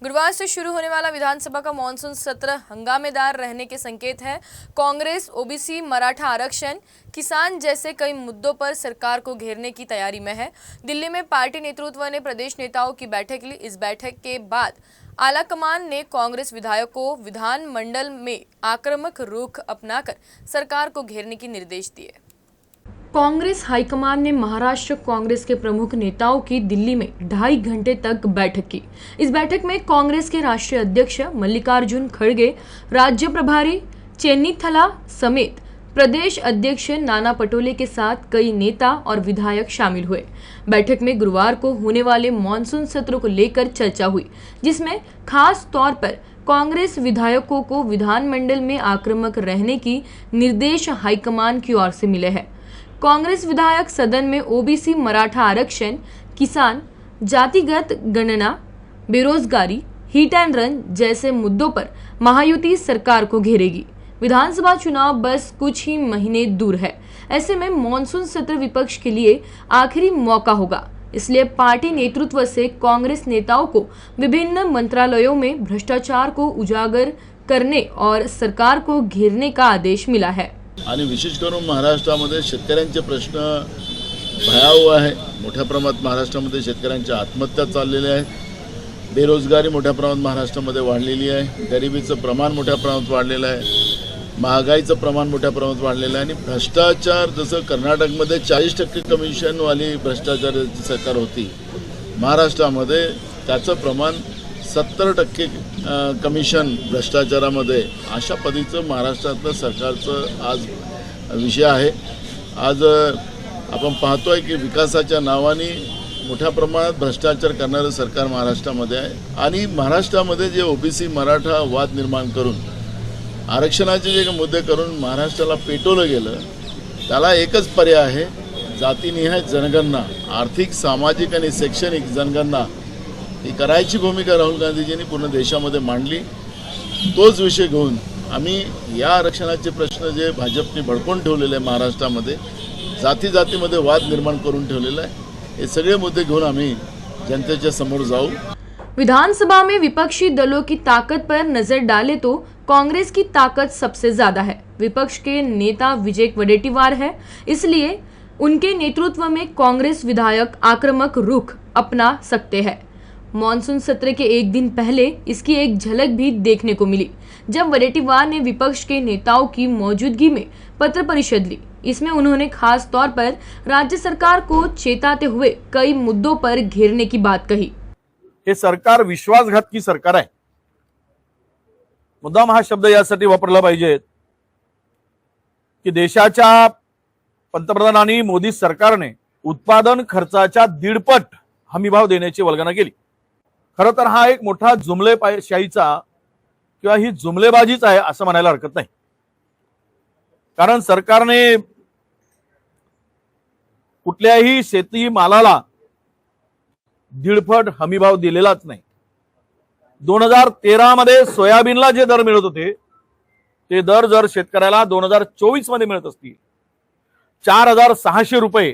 गुरुवार से शुरू होने वाला विधानसभा का मॉनसून सत्र हंगामेदार रहने के संकेत है। कांग्रेस ओबीसी, मराठा आरक्षण, किसान जैसे कई मुद्दों पर सरकार को घेरने की तैयारी में है। दिल्ली में पार्टी नेतृत्व ने प्रदेश नेताओं की बैठक ली। इस बैठक के बाद आलाकमान ने कांग्रेस विधायकों को विधानमंडल में आक्रामक रुख अपनाकर सरकार को घेरने के निर्देश दिए। कांग्रेस हाईकमान ने महाराष्ट्र कांग्रेस के प्रमुख नेताओं की दिल्ली में 2.5 घंटे तक बैठक की। इस बैठक में कांग्रेस के राष्ट्रीय अध्यक्ष मल्लिकार्जुन खड़गे, राज्य प्रभारी चेन्नीथला समेत प्रदेश अध्यक्ष नाना पटोले के साथ कई नेता और विधायक शामिल हुए। बैठक में गुरुवार को होने वाले मॉनसून सत्र को लेकर चर्चा हुई, जिसमें खास तौर पर कांग्रेस विधायकों को विधानमंडल में आक्रामक रहने की निर्देश हाईकमान की ओर से मिले हैं। कांग्रेस विधायक सदन में ओबीसी, मराठा आरक्षण, किसान, जातिगत गणना, बेरोजगारी, हिट एंड रन जैसे मुद्दों पर महायुति सरकार को घेरेगी। विधानसभा चुनाव बस कुछ ही महीने दूर है। ऐसे में मॉनसून सत्र विपक्ष के लिए आखिरी मौका होगा। इसलिए पार्टी नेतृत्व से कांग्रेस नेताओं को विभिन्न मंत्रालयों में भ्रष्टाचार को उजागर करने और सरकार को घेरने का आदेश मिला है। आणि विशेष करून महाराष्ट्रामध्ये शेतकऱ्यांचे प्रश्न भयावह आहे। मोठ्या प्रमाणात महाराष्ट्रामध्ये शेतकऱ्यांच्या आत्महत्या चाललेल्या आहेत। बेरोजगारी मोठ्या प्रमाणात महाराष्ट्रामध्ये वाढलेली आहे। गरिबीचं प्रमाण मोठ्या प्रमाणात वाढलेलं आहे। महागाईचं प्रमाण मोठ्या प्रमाणात वाढलेलं आहे आणि भ्रष्टाचार जसं कर्नाटकमध्ये 40% कमिशनवाली भ्रष्टाचाराची सरकार होती, महाराष्ट्रामध्ये त्याचं प्रमाण 70% कमिशन भ्रष्टाचारामध्ये अशा पद्धतीचं महाराष्ट्रातलं सरकारचं आज विषय आहे। आज आपण पाहतोय की विकासाच्या नावाने मोठ्या प्रमाणात भ्रष्टाचार करणारं सरकार महाराष्ट्रामध्ये आहे आणि महाराष्ट्रामध्ये जे ओबीसी मराठा वाद निर्माण करून आरक्षणाचे जे मुद्दे करून महाराष्ट्राला पेटवलं गेलं, त्याला एकच पर्याय आहे, जातीनिहाय जनगणना, आर्थिक, सामाजिक आणि शैक्षणिक जनगणना ही करायची भूमिका राहुल गांधीजींनी पूर्ण देशामध्ये मांडली। तोच विषय घेऊन आम्ही या आरक्षणाचे प्रश्न जे भाजपने भडकवून ठेवलेले आहे, महाराष्ट्रामध्ये जातीमध्ये वाद निर्माण करून ठेवलेला आहे, हे सगळे मुद्दे घेऊन आम्ही जनतेच्या समोर जाऊ। विधानसभा में विपक्षी दलों की ताकत पर नजर डाले तो कांग्रेस की ताकत सबसे ज्यादा है। विपक्ष के नेता विजय वडेट्टीवार है, इसलिए उनके नेतृत्व में कांग्रेस विधायक आक्रामक रुख अपना सकते हैं। मॉनसून सत्र के एक दिन पहले इसकी एक झलक भी देखने को मिली, जब वडेट्टीवार ने विपक्ष के नेताओं की मौजूदगी में पत्र परिषद ली। इसमें उन्होंने खास तौर पर राज्य सरकार को चेताते हुए कई मुद्दों पर घेरने की बात कही। हे सरकार विश्वासघात की सरकार आहे। मुद्दाम हा शब्द यासाठी वापरला पाहिजे की देशाच्या पंतप्रधानांनी मोदी सरकारने उत्पादन खर्चाच्या 1.5 पट हमीभाव देण्याची वल्गना केली। खरं तर हा एक मोठा जुमलेशाहीचा किंवा ही जुमलेबाजीच आहे असं म्हणायला हरकत नाही, कारण सरकारने कुठल्याही शेती मालाला 1.5 पट हमीभाव दिलेलाच नाही। 2013 मध्ये सोयाबीनला जे दर मिळत होते ते दर जर शेतकऱ्याला 2024 मध्ये मिळत असतील 4,600 रुपये,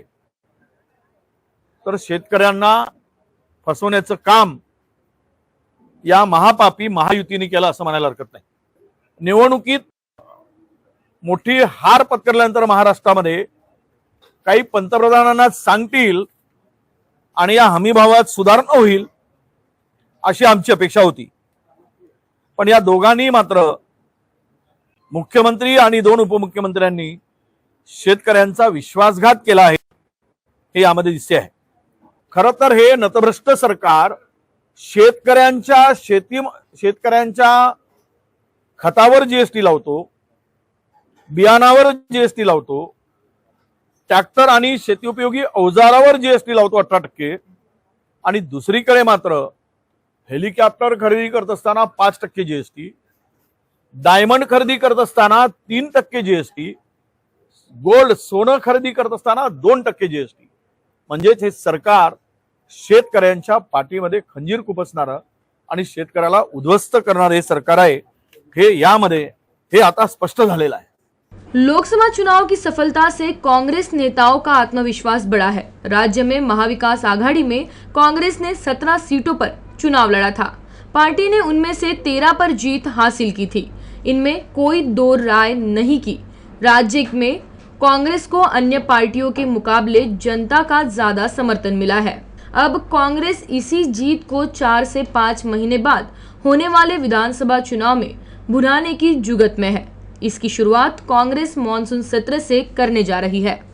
तर शेतकऱ्यांना फसवण्याचं काम या महापापी महायुतीने केलं असं म्हणायला हरकत नाही। निवडणुकीत मोठी हार पत्करल्यानंतर महाराष्ट्रामध्ये काही पंतप्रधानांना सांगतील आणि या हमीभावात सुधारणा होईल अशी आमची अपेक्षा होती, पण या दोघांनी मात्र, मुख्यमंत्री आणि 2 उपमुख्यमंत्र्यांनी शेतकऱ्यांचा विश्वासघात केला आहे, हे यामध्ये दिसते आहे। खरं तर हे नतभ्रष्ट सरकार शेतकऱ्यांच्या खतावर जीएसटी लावतो, बियाणावर जीएसटी लावतो, ट्रॅक्टर आणि शेती उपयोगी अवजारावर जीएसटी लावतो 18%, आणि दुसरीकडे मात्र हेलिकॉप्टर खरेदी करत असताना 5% जीएसटी, डायमंड खरेदी करत असताना 3% जीएसटी, गोल्ड सोनं खरेदी करत असताना 2% जीएसटी। म्हणजेच हे सरकार शेतकऱ्यांच्या पाठीमध्ये खंजीर खुपसणारं आणि शेतकऱ्याला उद्ध्वस्त करणारे हे सरकार आहे, हे आता स्पष्ट झालेलं आहे। लोकसभा चुनाव की सफलता से कांग्रेस नेताओं का आत्मविश्वास बढ़ा है। राज्य में महाविकास आघाड़ी में कांग्रेस ने 17 सीटों पर चुनाव लड़ा था। पार्टी ने उनमें से 13 पर जीत हासिल की थी। इनमें कोई दो राय नहीं की। राज्य में कांग्रेस को अन्य पार्टियों के मुकाबले जनता का ज्यादा समर्थन मिला है। अब कांग्रेस इसी जीत को 4 से 5 महीने बाद होने वाले विधानसभा चुनाव में भुनाने की जुगत में है। इसकी शुरुआत कांग्रेस मॉनसून सत्र से करने जा रही है।